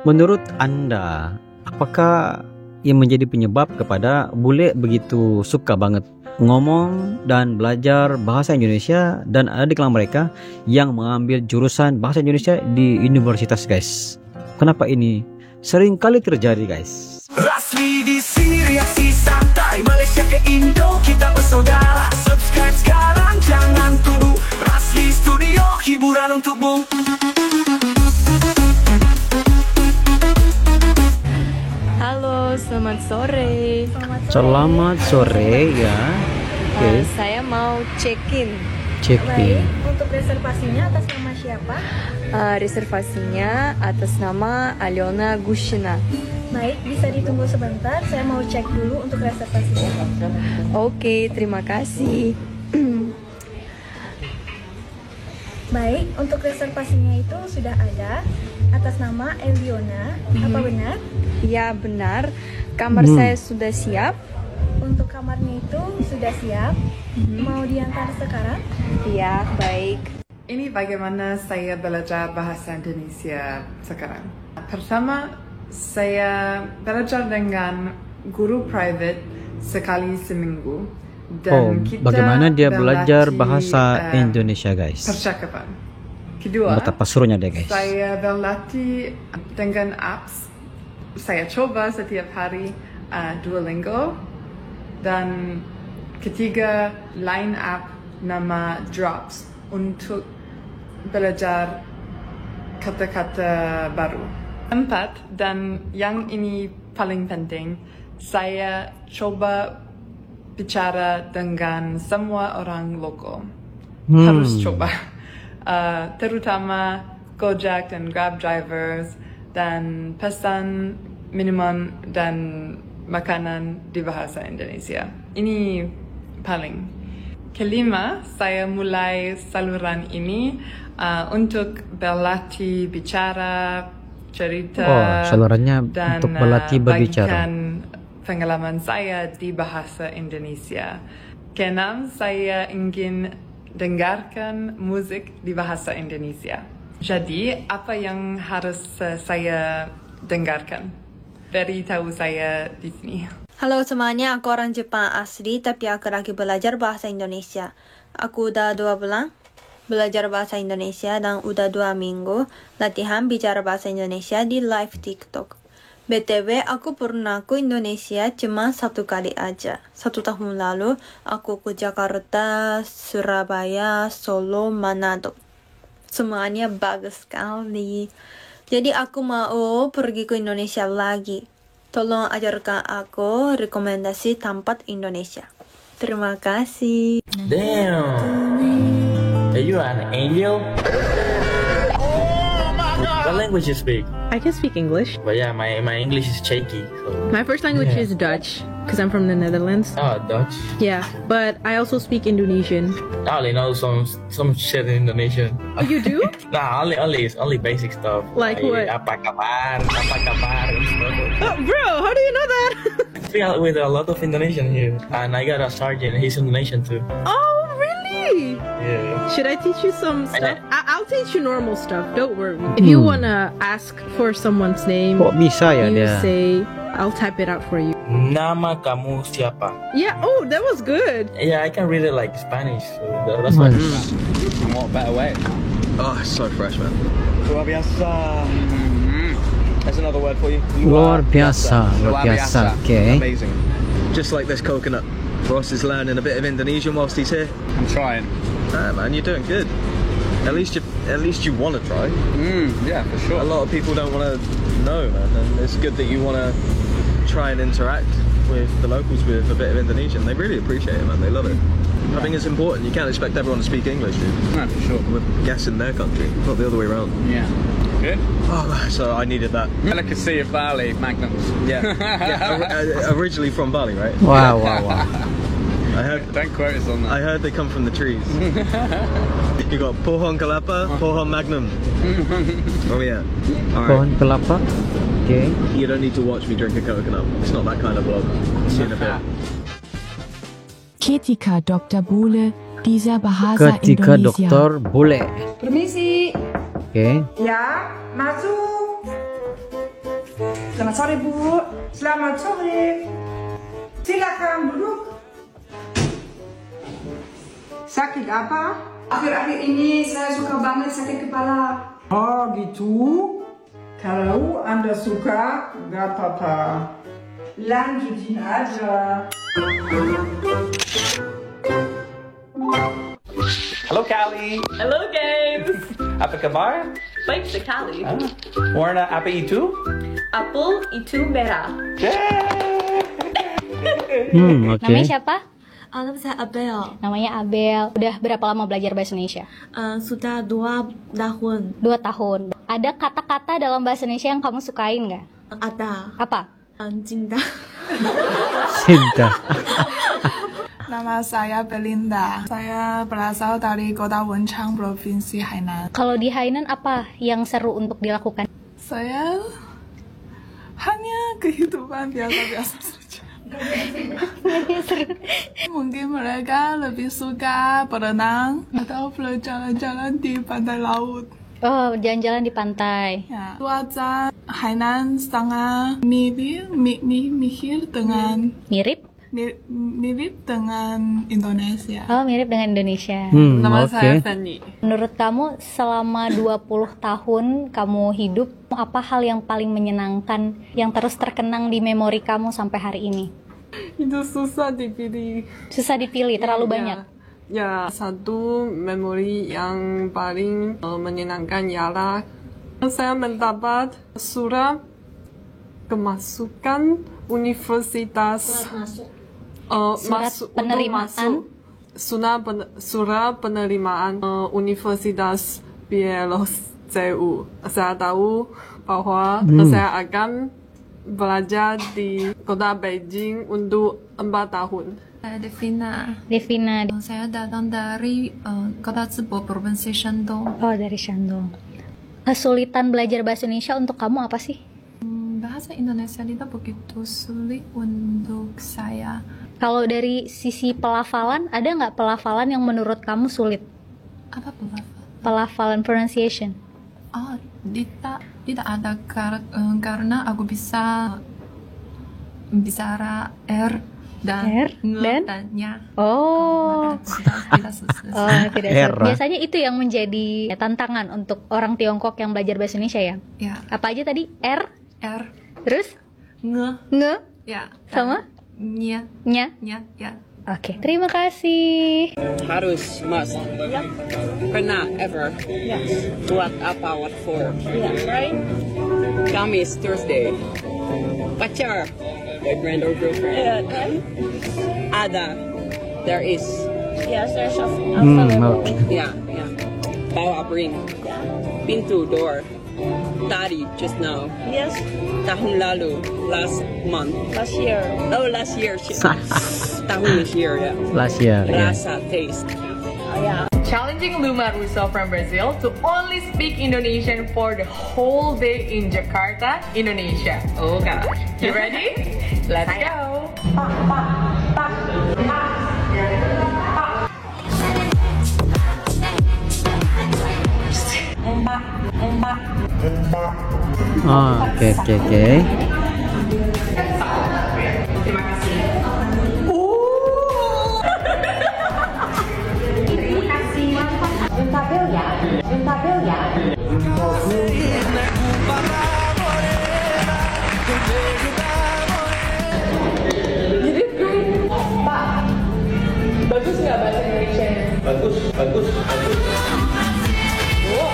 Menurut Anda, apakah yang menjadi penyebab kepada bule begitu suka banget ngomong dan belajar bahasa Indonesia, dan ada di kalangan mereka yang mengambil jurusan bahasa Indonesia di universitas, guys? Kenapa ini sering kali terjadi, guys? Rasmi di sini reaksi santai, Malaysia ke Indo kita bersaudara. Subscribe sekarang, jangan tunggu. Rasmi Studio, hiburan untukmu. Halo, selamat sore. Selamat sore ya. Oke. Saya mau check-in. Check-in. Untuk reservasinya atas nama siapa? Reservasinya atas nama Aliona Gushina. Baik, bisa ditunggu sebentar. Saya mau cek dulu untuk reservasinya. Oke, terima kasih. Baik, untuk reservasinya itu sudah ada atas nama Eliona. Apa benar? Ya, benar. Kamar saya sudah siap. Untuk kamarnya itu sudah siap. Mau diantar sekarang? Ya, baik. Ini bagaimana saya belajar bahasa Indonesia sekarang. Pertama, saya belajar dengan guru private sekali seminggu. Dan kita bagaimana dia belajar berlatih, bahasa Indonesia, guys? percakapan. Kedua, Betapa serunya deh, guys. saya berlatih dengan apps. Saya coba setiap hari Duolingo. Dan ketiga, line app nama Drops untuk belajar kata-kata baru. Empat, dan yang ini paling penting, saya coba bicara dengan semua orang lokal. Harus coba. Terutama Gojek dan Grab drivers, dan pesan minuman dan makanan di bahasa Indonesia. Ini paling. Kelima, saya mulai saluran ini untuk berlatih bicara, cerita, salurannya dan untuk berlatih berbicara. bagikan pengalaman saya di bahasa Indonesia. Keenam, saya ingin dengarkan musik di bahasa Indonesia. Jadi, apa yang harus saya dengarkan? Beritahu saya di sini. Halo semuanya, aku orang Jepang asli tapi aku lagi belajar bahasa Indonesia. Aku udah 2 bulan belajar bahasa Indonesia dan udah 2 minggu latihan bicara bahasa Indonesia di live TikTok. BTW, aku pernah ke Indonesia cuma 1 kali aja. 1 tahun lalu, aku ke Jakarta, Surabaya, Solo, Manado. Semuanya bagus sekali. Jadi aku mau pergi ke Indonesia lagi. Tolong ajarkan aku rekomendasi tempat Indonesia. Terima kasih. Damn. Are you an angel? What language you speak? I can speak English. But yeah, my English is shaky. So. My first language is Dutch because I'm from the Netherlands. Oh, Dutch. Yeah, but I also speak Indonesian. I only know some shit in Indonesian. Oh, you do? Nah, only basic stuff. Like what? Apa kabar? And stuff. Oh, bro, how do you know that? I speak with a lot of Indonesian here, and I got a sergeant. He's Indonesian too. Oh, really? Yeah. Should I teach you some stuff? I'll teach you normal stuff. Don't worry. If you wanna ask for someone's name, Kok bisa ya you dia? say, I'll type it out for you. Nama kamu siapa? Yeah. Oh, that was good. Yeah, I can read it like Spanish. So that's what. And what better way? Oh, it's so fresh, man. Luar biasa. That's another word for you. Luar biasa, luar biasa. Okay. Amazing. Just like this coconut. Ross is learning a bit of Indonesian whilst he's here. I'm trying. Ah, man, you're doing good. At least you want to try. Yeah, for sure. A lot of people don't want to know, man, and it's good that you want to try and interact with the locals with a bit of Indonesian. They really appreciate it, man. They love it. I think it's important. You can't expect everyone to speak English, dude. No, for sure. We're guests in their country, not the other way around. Yeah. Good. Oh, so I needed that. Delicacy of Bali, Magnums. Yeah, originally from Bali, right? Wow. I heard. Don't quote us on that. I heard they come from the trees. You got pohon kelapa, pohon magnum. Oh yeah. All right. Pohon kelapa. Okay. You don't need to watch me drink a coconut. It's not that kind of vlog. See you in a bit. Ketika Dr. Bule dieser bahasa Ketika Indonesia. dokter bule. Permisi. Oke. Ya, masuk. Selamat sore Bu. Selamat sore. Silakan duduk. Sakit apa? Akhir-akhir ini saya suka banget sakit kepala. Oh gitu. Kalau Anda suka, gak apa-apa. Lanjutin aja. Halo Kali. Halo guys. Apa kabar? Baik sekali. Warna apa itu? Apel itu merah. Oke. Namanya siapa? Nama saya Abel. Namanya Abel. Udah berapa lama belajar bahasa Indonesia? Sudah 2 tahun. 2 tahun. Ada kata-kata dalam bahasa Indonesia yang kamu sukain nggak? Ada. Apa? Cinta. Cinta. Nama saya Belinda. Saya berasal dari kota Wenchang, Provinsi Hainan. Kalau di Hainan apa yang seru untuk dilakukan? Saya hanya kehidupan biasa-biasa saja. Mungkin mereka lebih suka berenang atau berjalan-jalan di pantai laut. Oh, jalan-jalan di pantai. Ya. Cuaca Hainan sangat mirip dengan mirip dengan Indonesia. Oh, mirip dengan Indonesia. Nama saya Fanny. Menurut kamu selama 20 tahun kamu hidup, apa hal yang paling menyenangkan yang terus terkenang di memori kamu sampai hari ini? Itu susah dipilih. Susah dipilih, terlalu banyak. Ya, satu memori yang paling menyenangkan ialah saya mendapat surat kemasukan universitas. Surat penerimaan Universitas BLCU. Saya tahu bahwa saya akan belajar di kota Beijing untuk 4 tahun. Saya Devina. Saya datang dari kota Zibo, Provinsi Shandong. Oh, dari Shandong. Kesulitan belajar bahasa Indonesia untuk kamu apa sih? Bahasa Indonesia tidak begitu sulit untuk saya. Kalau dari sisi pelafalan, ada nggak pelafalan yang menurut kamu sulit? Apa pelafalan? Pelafalan, pronunciation. Oh, tidak ada karena aku bisa bicara R dan nya. Oh, tidak susah. Oh, tidak susah. Biasanya itu yang menjadi tantangan untuk orang Tiongkok yang belajar bahasa Indonesia ya? Ya. Apa aja tadi? R. Terus? Nge. Ya. Sama? Nya. Ya. Oke, terima kasih. Harus, must. Ya. Pernah, ever. Yes. What for? Yeah, right? Kamis, Thursday. Pacar, boyfriend or girlfriend. Ada, there is. Yes, there's available. Yeah. Bawa bring. Pintu, door. Tadi, just now. Yes. Tahun lalu, last month. Last year. Oh, last year. Tahun this year, yeah. Last year. Rasa, taste. Yeah. Challenging Luma Russo from Brazil to only speak Indonesian for the whole day in Jakarta, Indonesia. Oh gosh. You ready? Let's go. Oke. Terima kasih. Tabel ya. Jadi Pak, bagus nggak bahasa Indonesia? Bagus. Oh,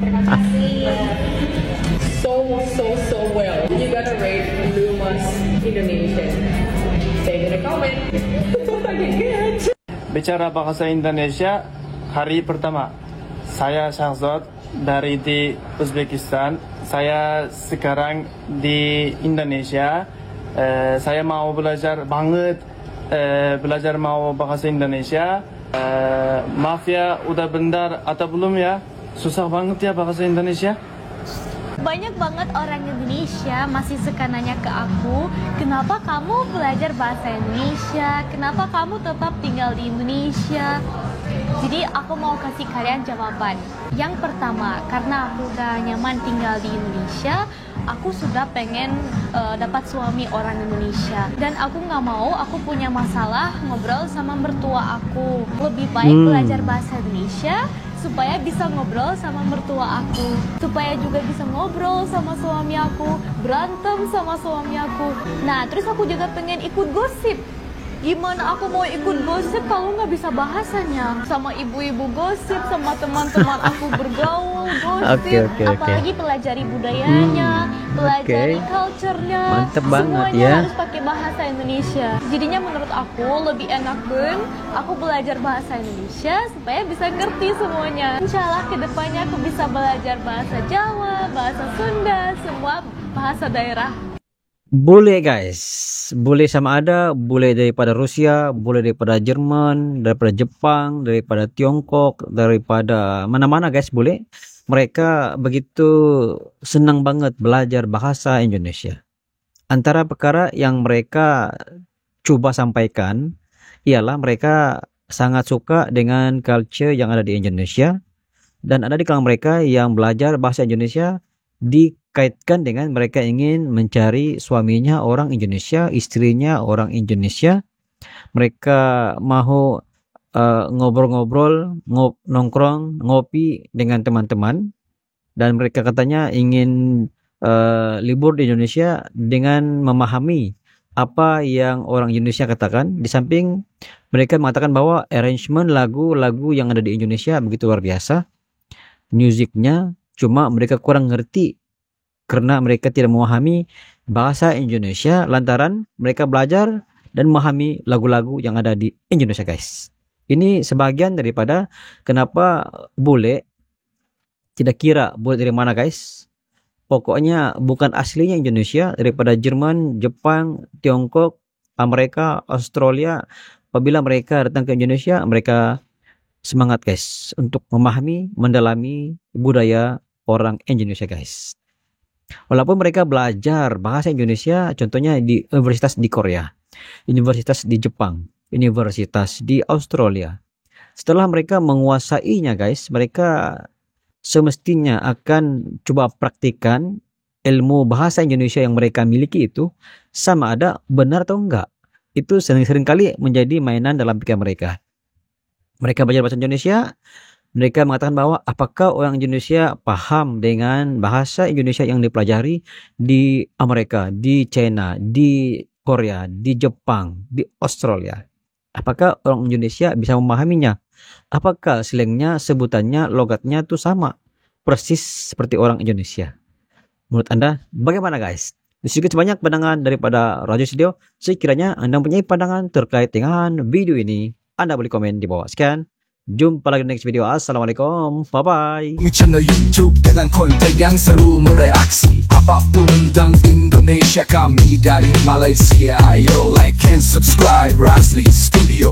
terima kasih. So well. You gotta rate Luma's Indonesian. Say in the comment. Bicara bahasa Indonesia hari pertama. Saya Shahzad dari di Uzbekistan. Saya sekarang di Indonesia. Saya mau belajar banget. Belajar mau bahasa Indonesia. Maaf ya, udah benar atau belum ya? Susah banget ya bahasa Indonesia. Banyak banget orang Indonesia masih suka nanya ke aku, kenapa kamu belajar bahasa Indonesia? Kenapa kamu tetap tinggal di Indonesia? Jadi aku mau kasih kalian jawaban. Yang pertama, karena aku udah nyaman tinggal di Indonesia, aku sudah pengen dapat suami orang Indonesia. Dan aku nggak mau aku punya masalah ngobrol sama mertua aku. Lebih baik belajar bahasa Indonesia supaya bisa ngobrol sama mertua aku, supaya juga bisa ngobrol sama suami aku, berantem sama suami aku. Nah, terus aku juga pengen ikut gosip. Gimana aku mau ikut gosip kalau nggak bisa bahasanya? Sama ibu-ibu gosip, sama teman-teman aku bergaul gosip, apalagi pelajari budayanya, pelajari culture-nya. Mantep banget semuanya ya. harus pakai bahasa Indonesia. Jadinya menurut aku lebih enakan aku belajar bahasa Indonesia supaya bisa ngerti semuanya. Insya Allah kedepannya aku bisa belajar bahasa Jawa, bahasa Sunda, semua bahasa daerah. Boleh guys, boleh sama ada, boleh daripada Rusia, boleh daripada Jerman, daripada Jepang, daripada Tiongkok, daripada mana-mana guys, boleh. Mereka begitu senang banget belajar bahasa Indonesia. Antara perkara yang mereka coba sampaikan ialah mereka sangat suka dengan culture yang ada di Indonesia, dan ada di kalangan mereka yang belajar bahasa Indonesia dikaitkan dengan mereka ingin mencari suaminya orang Indonesia, istrinya orang Indonesia. Mereka mau ngobrol-ngobrol, nongkrong, ngopi dengan teman-teman, dan mereka katanya ingin libur di Indonesia dengan memahami apa yang orang Indonesia katakan. Di samping mereka mengatakan bahwa arrangement lagu-lagu yang ada di Indonesia begitu luar biasa, musiknya, cuma mereka kurang ngerti karena mereka tidak memahami bahasa Indonesia lantaran mereka belajar dan memahami lagu-lagu yang ada di Indonesia guys. Ini sebagian daripada kenapa bule tidak kira bule dari mana guys. Pokoknya bukan aslinya Indonesia, daripada Jerman, Jepang, Tiongkok, Amerika, Australia. Apabila mereka datang ke Indonesia, mereka semangat guys untuk memahami, mendalami budaya orang Indonesia guys. Walaupun mereka belajar bahasa Indonesia contohnya di universitas di Korea, universitas di Jepang, universitas di Australia. Setelah mereka menguasainya guys, mereka semestinya akan coba praktikkan ilmu bahasa Indonesia yang mereka miliki itu sama ada benar atau enggak. Itu sering-sering kali menjadi mainan dalam pikiran mereka. Mereka belajar bahasa Indonesia, mereka mengatakan bahwa apakah orang Indonesia paham dengan bahasa Indonesia yang dipelajari di Amerika, di China, di Korea, di Jepang, di Australia. Apakah orang Indonesia bisa memahaminya? Apakah slangnya, sebutannya, logatnya itu sama persis seperti orang Indonesia? Menurut Anda bagaimana guys? Sedikit sebanyak pandangan daripada Rajo Studio. Sekiranya Anda mempunyai pandangan terkait dengan video ini, Anda boleh komen di bawah. Sekian, jumpa lagi di next video. Assalamualaikum, bye bye. Channel YouTube dengan konten yang seru mereaksi apapun tentang Indonesia, kami dari Malaysia. Ayo like and subscribe Razli Studio.